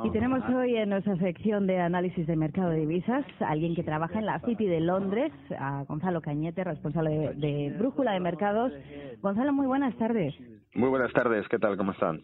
Y tenemos hoy en nuestra sección de análisis de mercado de divisas a alguien que trabaja en la City de Londres, a Gonzalo Cañete, responsable de Brújula de Mercados. Gonzalo, muy buenas tardes. Muy buenas tardes, ¿qué tal? ¿Cómo están?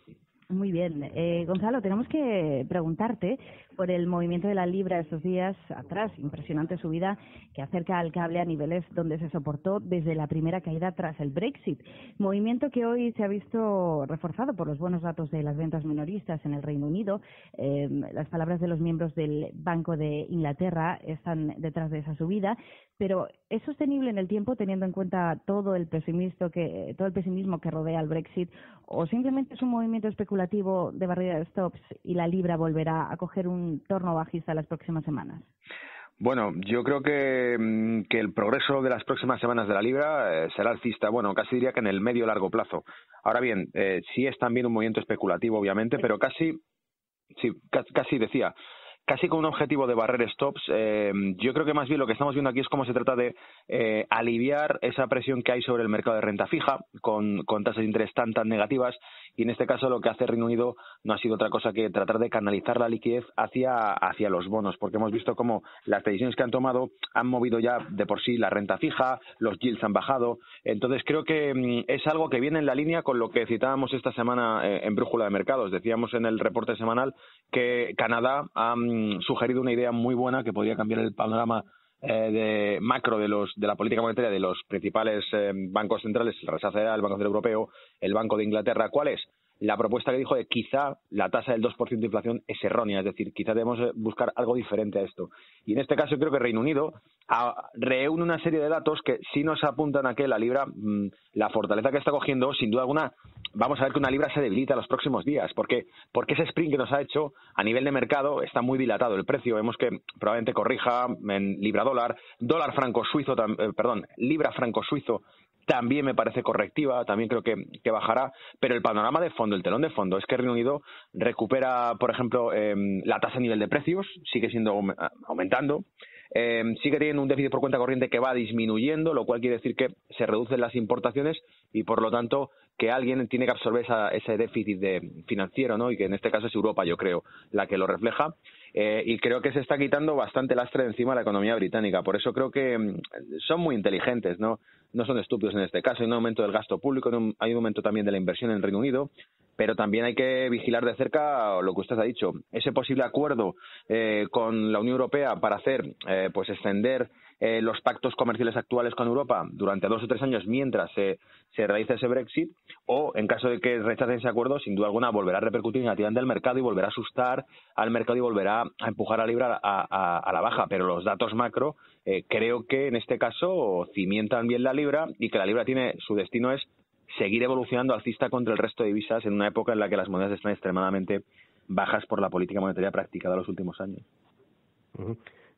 Muy bien. Gonzalo, tenemos que preguntarte por el movimiento de la libra estos días atrás, impresionante subida que acerca al cable a niveles donde se soportó desde la primera caída tras el Brexit. Movimiento que hoy se ha visto reforzado por los buenos datos de las ventas minoristas en el Reino Unido. Las palabras de los miembros del Banco de Inglaterra están detrás de esa subida, pero ¿es sostenible en el tiempo teniendo en cuenta todo el pesimismo que rodea al Brexit, o simplemente es un movimiento especulativo de barrera de stops y la libra volverá a coger un torno bajista las próximas semanas? Bueno, yo creo que el progreso de las próximas semanas de la libra será alcista, bueno, casi diría que en el medio-largo plazo. Ahora bien, sí es también un movimiento especulativo, obviamente, pero casi con un objetivo de barrer stops. Yo creo que más bien lo que estamos viendo aquí es cómo se trata de aliviar esa presión que hay sobre el mercado de renta fija con tasas de interés tan negativas, y en este caso lo que hace Reino Unido no ha sido otra cosa que tratar de canalizar la liquidez hacia los bonos, porque hemos visto cómo las decisiones que han tomado han movido ya de por sí la renta fija, los yields han bajado. Entonces creo que es algo que viene en la línea con lo que citábamos esta semana en Brújula de Mercados. Decíamos en el reporte semanal que Canadá ha sugerido una idea muy buena que podría cambiar el panorama de macro de la política monetaria de los principales bancos centrales, la Reserva Federal, el Banco Central Europeo, el Banco de Inglaterra. ¿Cuál es? La propuesta que dijo de quizá la tasa del 2% de inflación es errónea, es decir, quizá debemos buscar algo diferente a esto. Y en este caso creo que Reino Unido reúne una serie de datos que sí nos apuntan a que la libra, la fortaleza que está cogiendo, sin duda alguna, vamos a ver que una libra se debilita los próximos días, porque ese sprint que nos ha hecho a nivel de mercado está muy dilatado el precio. Vemos que probablemente corrija en libra-dólar, libra franco suizo también me parece correctiva, también creo que bajará, pero el panorama de fondo, el telón de fondo, es que Reino Unido recupera, por ejemplo, la tasa a nivel de precios, sigue siendo aumentando, sigue teniendo un déficit por cuenta corriente que va disminuyendo, lo cual quiere decir que se reducen las importaciones y, por lo tanto, que alguien tiene que absorber ese déficit financiero, ¿no? Y que en este caso es Europa, yo creo, la que lo refleja. Y creo que se está quitando bastante lastre de encima de la economía británica. Por eso creo que son muy inteligentes, no son estúpidos en este caso. Hay un aumento del gasto público, hay un aumento también de la inversión en el Reino Unido, pero también hay que vigilar de cerca lo que usted ha dicho, ese posible acuerdo con la Unión Europea para extender los pactos comerciales actuales con Europa durante 2 o 3 años mientras se realiza ese Brexit, o en caso de que rechacen ese acuerdo, sin duda alguna volverá a repercutir negativamente al mercado y volverá a asustar al mercado y volverá a empujar a la libra a la baja. Pero los datos macro creo que en este caso cimientan bien la libra, y que la libra su destino es seguir evolucionando alcista contra el resto de divisas en una época en la que las monedas están extremadamente bajas por la política monetaria practicada en los últimos años. Uh-huh.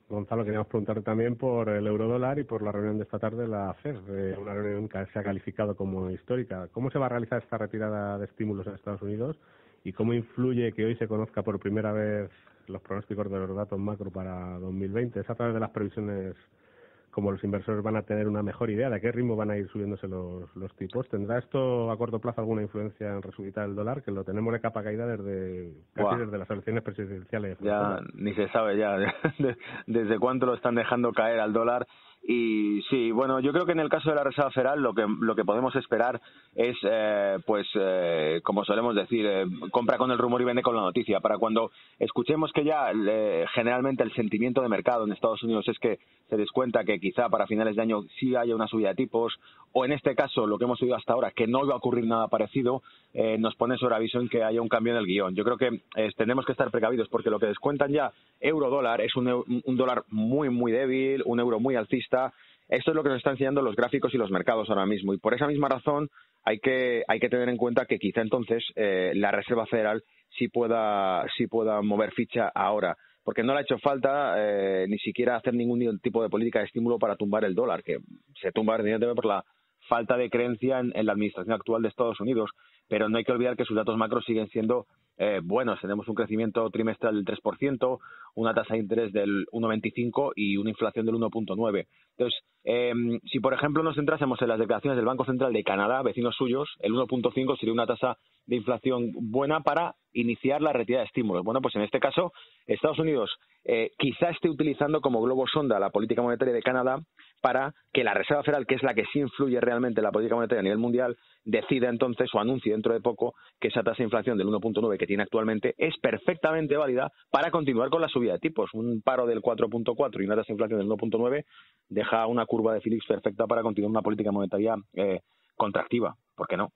Gonzalo, queríamos preguntarte también por el eurodólar y por la reunión de esta tarde de la FED, una reunión que se ha calificado como histórica. ¿Cómo se va a realizar esta retirada de estímulos en Estados Unidos y cómo influye que hoy se conozca por primera vez los pronósticos de los datos macro para 2020? ¿Es a través de las previsiones como los inversores van a tener una mejor idea de a qué ritmo van a ir subiéndose los tipos? ¿Tendrá esto a corto plazo alguna influencia en resucitar el dólar, que lo tenemos de capa caída desde las elecciones presidenciales? Ya ni se sabe ya desde cuánto lo están dejando caer al dólar. Y sí, bueno, yo creo que en el caso de la Reserva Federal lo que podemos esperar es, como solemos decir, compra con el rumor y vende con la noticia. Para cuando escuchemos que ya generalmente el sentimiento de mercado en Estados Unidos es que se descuenta que quizá para finales de año sí haya una subida de tipos, o en este caso lo que hemos oído hasta ahora, que no iba a ocurrir nada parecido, nos pone sobre aviso en que haya un cambio en el guión. Yo creo que tenemos que estar precavidos, porque lo que descuentan ya euro-dólar es un dólar muy, muy débil, un euro muy alcista. Esto es lo que nos están enseñando los gráficos y los mercados ahora mismo, y por esa misma razón hay que tener en cuenta que quizá entonces la Reserva Federal sí pueda mover ficha ahora, porque no le ha hecho falta ni siquiera hacer ningún tipo de política de estímulo para tumbar el dólar, que se tumba evidentemente por la falta de creencia en la administración actual de Estados Unidos, pero no hay que olvidar que sus datos macros siguen siendo buenos. Tenemos un crecimiento trimestral del 3%, una tasa de interés del 1,25 y una inflación del 1,9. Entonces, si por ejemplo nos centrásemos en las declaraciones del Banco Central de Canadá, vecinos suyos, el 1,5 sería una tasa de inflación buena para iniciar la retirada de estímulos. Bueno, pues en este caso, Estados Unidos quizá esté utilizando como globo sonda la política monetaria de Canadá para que la Reserva Federal, que es la que sí influye realmente en la política monetaria a nivel mundial, decida entonces o anuncie dentro de poco que esa tasa de inflación del 1,9 que tiene actualmente es perfectamente válida para continuar con la subida de tipos. Un paro del 4,4 y una tasa de inflación del 1,9 deja una curva de Phillips perfecta para continuar una política monetaria contractiva. ¿Por qué no?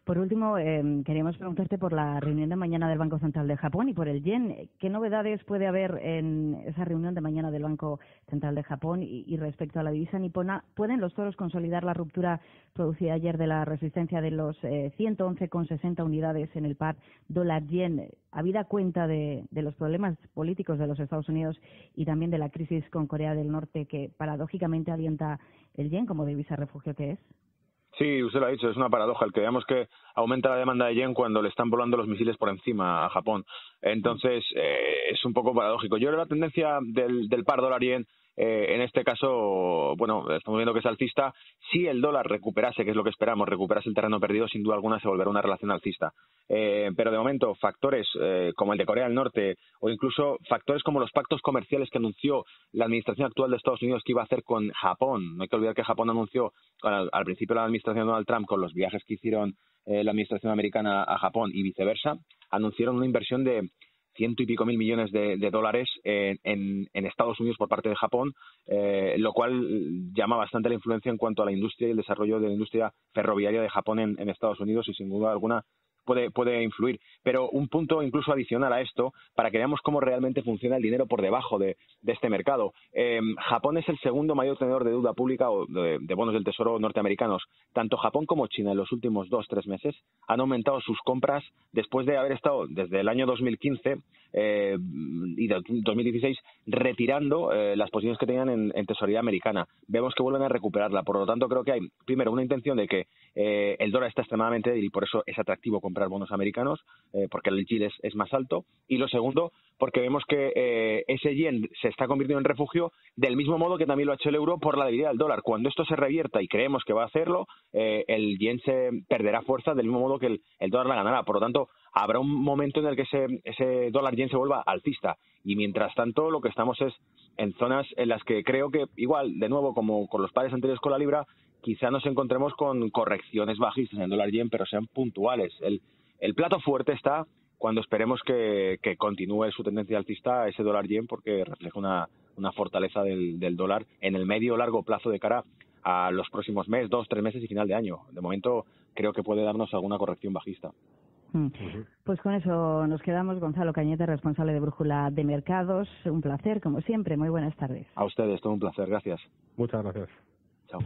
Por último, queríamos preguntarte por la reunión de mañana del Banco Central de Japón y por el yen. ¿Qué novedades puede haber en esa reunión de mañana del Banco Central de Japón y respecto a la divisa nipona? ¿Pueden los toros consolidar la ruptura producida ayer de la resistencia de los 111,60 unidades en el par dólar-yen, habida cuenta de los problemas políticos de los Estados Unidos y también de la crisis con Corea del Norte que paradójicamente alienta el yen como divisa refugio que es? Sí, usted lo ha dicho, es una paradoja el que veamos que aumenta la demanda de yen cuando le están volando los misiles por encima a Japón. Entonces, es un poco paradójico. Yo creo que la tendencia del par dólar-yen, en este caso, bueno, estamos viendo que es alcista. Si el dólar recuperase, que es lo que esperamos, recuperase el terreno perdido, sin duda alguna se volverá una relación alcista. Pero de momento, factores como el de Corea del Norte o incluso factores como los pactos comerciales que anunció la administración actual de Estados Unidos que iba a hacer con Japón. No hay que olvidar que Japón anunció al principio de la administración de Donald Trump, con los viajes que hicieron la administración americana a Japón y viceversa, anunciaron una inversión de 100 y pico mil millones de dólares en Estados Unidos por parte de Japón, lo cual llama bastante la influencia en cuanto a la industria y el desarrollo de la industria ferroviaria de Japón en Estados Unidos y sin duda alguna puede influir. Pero un punto incluso adicional a esto, para que veamos cómo realmente funciona el dinero por debajo de este mercado. Japón es el segundo mayor tenedor de deuda pública o de bonos del Tesoro norteamericanos. Tanto Japón como China en los últimos 2-3 meses han aumentado sus compras después de haber estado desde el año 2015 y 2016 retirando las posiciones que tenían en tesorería americana. Vemos que vuelven a recuperarla. Por lo tanto, creo que hay, primero, una intención de que el dólar está extremadamente débil y por eso es atractivo comprar bonos americanos, porque el yield es más alto. Y lo segundo, porque vemos que ese yen se está convirtiendo en refugio del mismo modo que también lo ha hecho el euro por la debilidad del dólar. Cuando esto se revierta, y creemos que va a hacerlo, el yen se perderá fuerza del mismo modo que el dólar la ganará. Por lo tanto, habrá un momento en el que ese dólar yen se vuelva alcista. Y mientras tanto, lo que estamos es en zonas en las que creo que, igual, de nuevo, como con los pares anteriores con la libra, quizá nos encontremos con correcciones bajistas en el dólar yen, pero sean puntuales. El plato fuerte está cuando esperemos que continúe su tendencia alcista ese dólar yen, porque refleja una fortaleza del dólar en el medio o largo plazo de cara a los próximos meses, 2-3 meses y final de año. De momento creo que puede darnos alguna corrección bajista. Pues con eso nos quedamos. Gonzalo Cañete, responsable de Brújula de Mercados. Un placer, como siempre. Muy buenas tardes. A ustedes, todo un placer. Gracias. Muchas gracias. Chao.